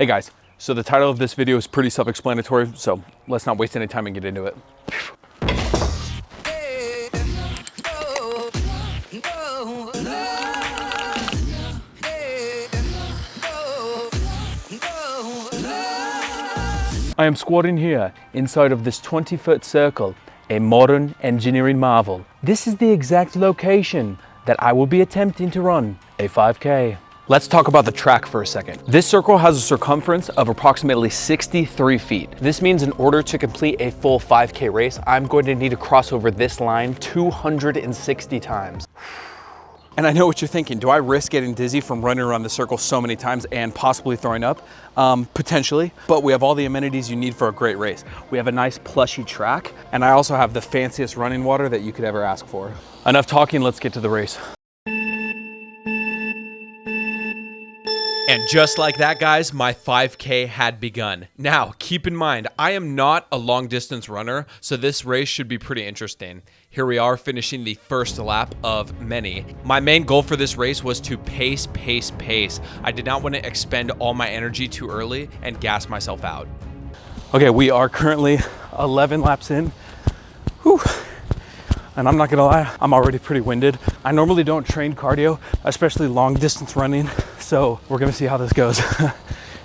Hey guys, so the title of this video is pretty self-explanatory, so let's not waste any time and get into it. I am squatting here inside of this 20-foot circle, a modern engineering marvel. This is the exact location that I will be attempting to run a 5K. Let's talk about the track for a second. This circle has a circumference of approximately 63 feet. This means in order to complete a full 5K race, I'm going to need to cross over this line 260 times. And I know what you're thinking. Do I risk getting dizzy from running around the circle so many times and possibly throwing up? Potentially, but we have all the amenities you need for a great race. We have a nice plushy track, and I also have the fanciest running water that you could ever ask for. Enough talking, let's get to the race. And just like that, guys, my 5K had begun. Now, keep in mind, I am not a long distance runner, so this race should be pretty interesting. Here we are finishing the first lap of many. My main goal for this race was to pace. I did not want to expend all my energy too early and gas myself out. Okay, we are currently 11 laps in. Whew. And I'm not gonna lie, I'm already pretty winded. I normally don't train cardio, especially long distance running. So we're gonna see how this goes. Here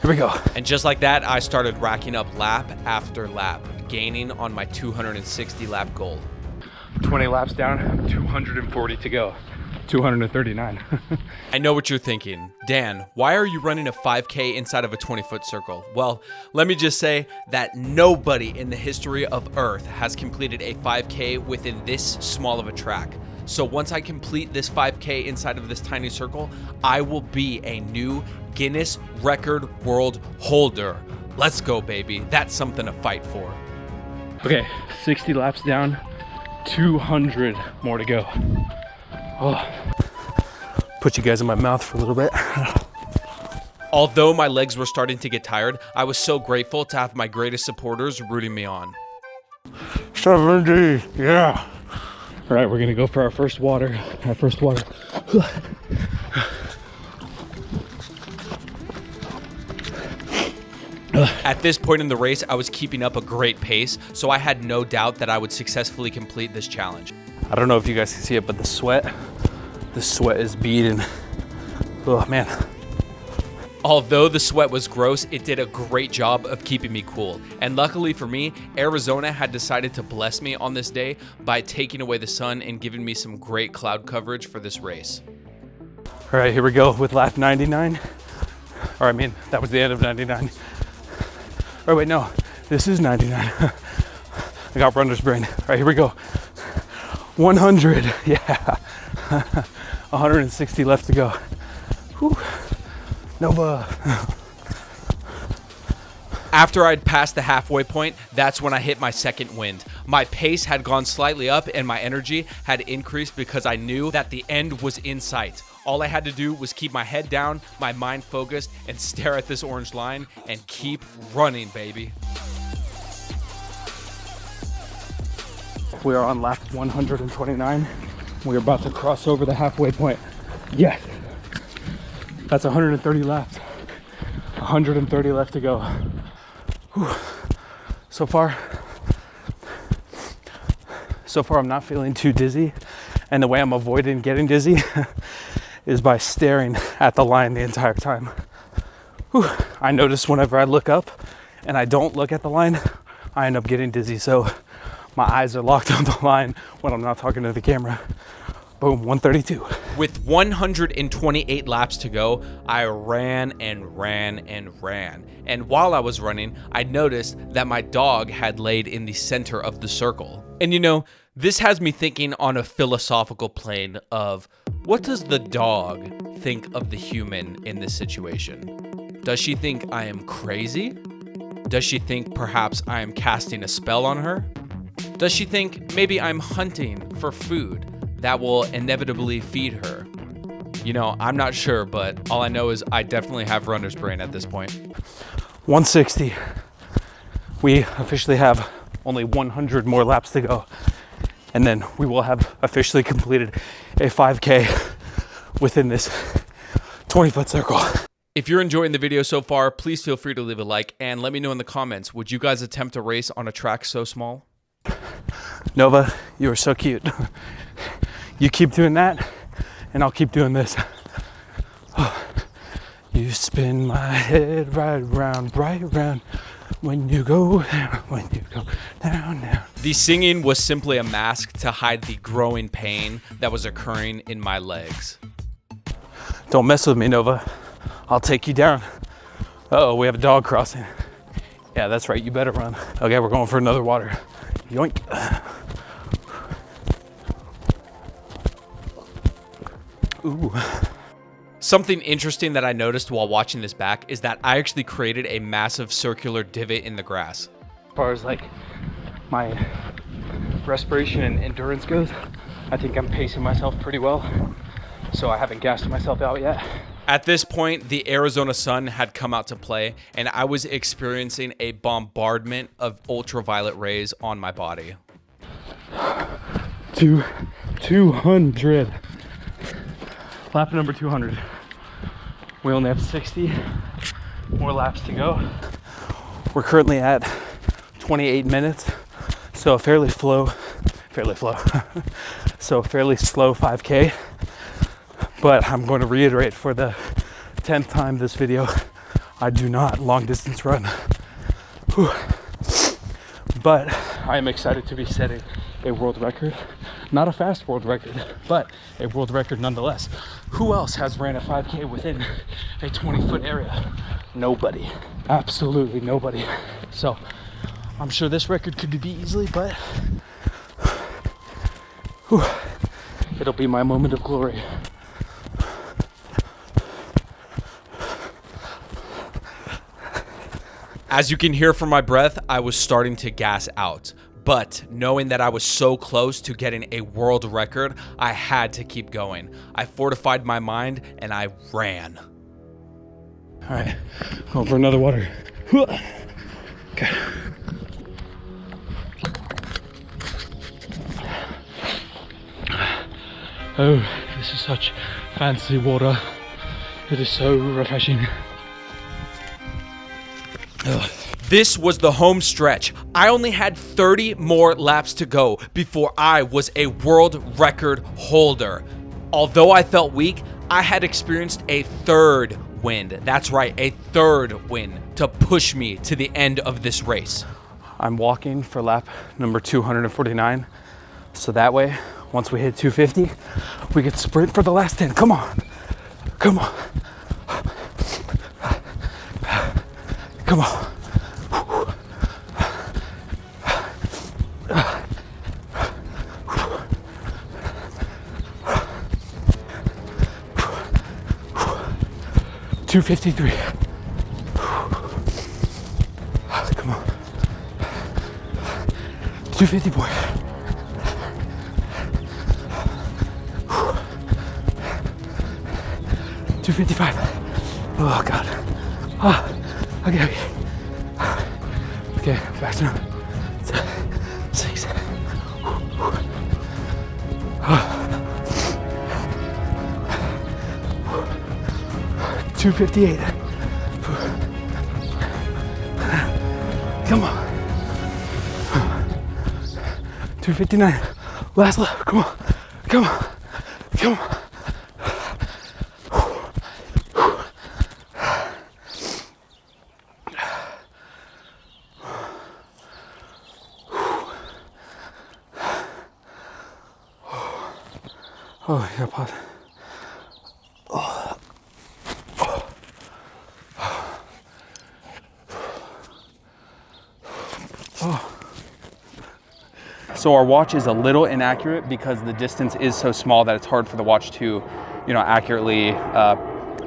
we go. And just like that, I started racking up lap after lap, gaining on my 260 lap goal. 20 laps down, 240 to go. 239. I know what you're thinking. Dan, why are you running a 5K inside of a 20-foot circle? Well, let me just say that nobody in the history of Earth has completed a 5K within this small of a track. So once I complete this 5K inside of this tiny circle, I will be a new Guinness Record World Holder. Let's go, baby. That's something to fight for. Okay, 60 laps down, 200 more to go. Oh. Put you guys in my mouth for a little bit. Although my legs were starting to get tired, I was so grateful to have my greatest supporters rooting me on. 70, yeah. All right, we're gonna go for our first water. At this point in the race, I was keeping up a great pace, so I had no doubt that I would successfully complete this challenge. I don't know if you guys can see it, but the sweat is beading. Oh man. Although the sweat was gross, it did a great job of keeping me cool. And luckily for me, Arizona had decided to bless me on this day by taking away the sun and giving me some great cloud coverage for this race. All right, here we go with lap 99. Or I mean, that was the end of 99. Oh wait, no, this is 99. I got runner's brain. All right, here we go. 100, yeah. 160 left to go. Whew. Nova. After I'd passed the halfway point, that's when I hit my second wind. My pace had gone slightly up and my energy had increased because I knew that the end was in sight. All I had to do was keep my head down, my mind focused, and stare at this orange line and keep running, baby. We are on lap 129. We're about to cross over the halfway point. Yes. That's 130 laps. 130 left to go. Whew. So far I'm not feeling too dizzy. And the way I'm avoiding getting dizzy is by staring at the line the entire time. Whew. I notice whenever I look up and I don't look at the line, I end up getting dizzy. So my eyes are locked on the line when I'm not talking to the camera. Boom, 132. With 128 laps to go, I ran. And while I was running, I noticed that my dog had laid in the center of the circle. And you know, this has me thinking on a philosophical plane of, what does the dog think of the human in this situation? Does she think I am crazy? Does she think perhaps I am casting a spell on her? Does she think maybe I'm hunting for food that will inevitably feed her? You know, I'm not sure, but all I know is I definitely have runner's brain at this point. 160. We officially have only 100 more laps to go. And then we will have officially completed a 5K within this 20-foot circle. If you're enjoying the video so far, please feel free to leave a like and let me know in the comments, would you guys attempt a race on a track so small? Nova, you are so cute. You keep doing that, and I'll keep doing this. You spin my head right around, when you go down, when you go down, down. The singing was simply a mask to hide the growing pain that was occurring in my legs. Don't mess with me, Nova. I'll take you down. Uh-oh, we have a dog crossing. Yeah, that's right, you better run. Okay, we're going for another water. Yoink. Ooh. Something interesting that I noticed while watching this back is that I actually created a massive circular divot in the grass. As far as like my respiration and endurance goes, I think I'm pacing myself pretty well. So I haven't gassed myself out yet. At this point, the Arizona sun had come out to play, and I was experiencing a bombardment of ultraviolet rays on my body. 200. Lap number 200. We only have 60 more laps to go. We're currently at 28 minutes, so fairly slow, so fairly slow 5K. But I'm going to reiterate for the 10th time this video, I do not long distance run. Whew. But I am excited to be setting a world record. Not a fast world record, but a world record nonetheless. Who else has ran a 5K within a 20-foot area? Nobody. Absolutely nobody. So I'm sure this record could be easily, but whew, it'll be my moment of glory. As you can hear from my breath, I was starting to gas out. But knowing that I was so close to getting a world record, I had to keep going. I fortified my mind and I ran. All right, going for another water. Okay. Oh, this is such fancy water. It is so refreshing. Ugh. This was the home stretch. I only had 30 more laps to go before I was a world record holder. Although I felt weak, I had experienced a third wind. That's right, a third wind to push me to the end of this race. I'm walking for lap number 249. So that way, once we hit 250, we could sprint for the last 10. Come on. Come on. Come on. 253. Come on. 254. 255. Oh God. Okay. Okay, back to 6. 258. Come on. 259. Last lap. Come on. Come on. Come on. Oh, yeah, pause. So our watch is a little inaccurate because the distance is so small that it's hard for the watch to, accurately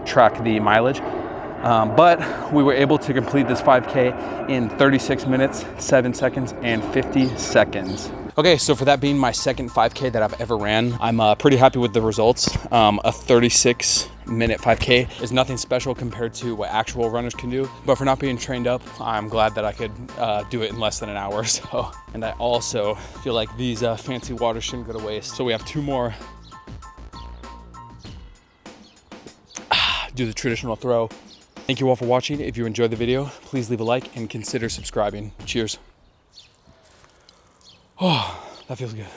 track the mileage. But we were able to complete this 5K in 36 minutes, 7 seconds, and 50 seconds. Okay, so for that being my second 5K that I've ever ran, I'm pretty happy with the results. A 36-minute 5K is nothing special compared to what actual runners can do. But for not being trained up, I'm glad that I could do it in less than an hour or so. And I also feel like these fancy waters shouldn't go to waste. So we have 2 more. Do the traditional throw. Thank you all for watching. If you enjoyed the video, please leave a like and consider subscribing. Cheers. Oh, that feels good.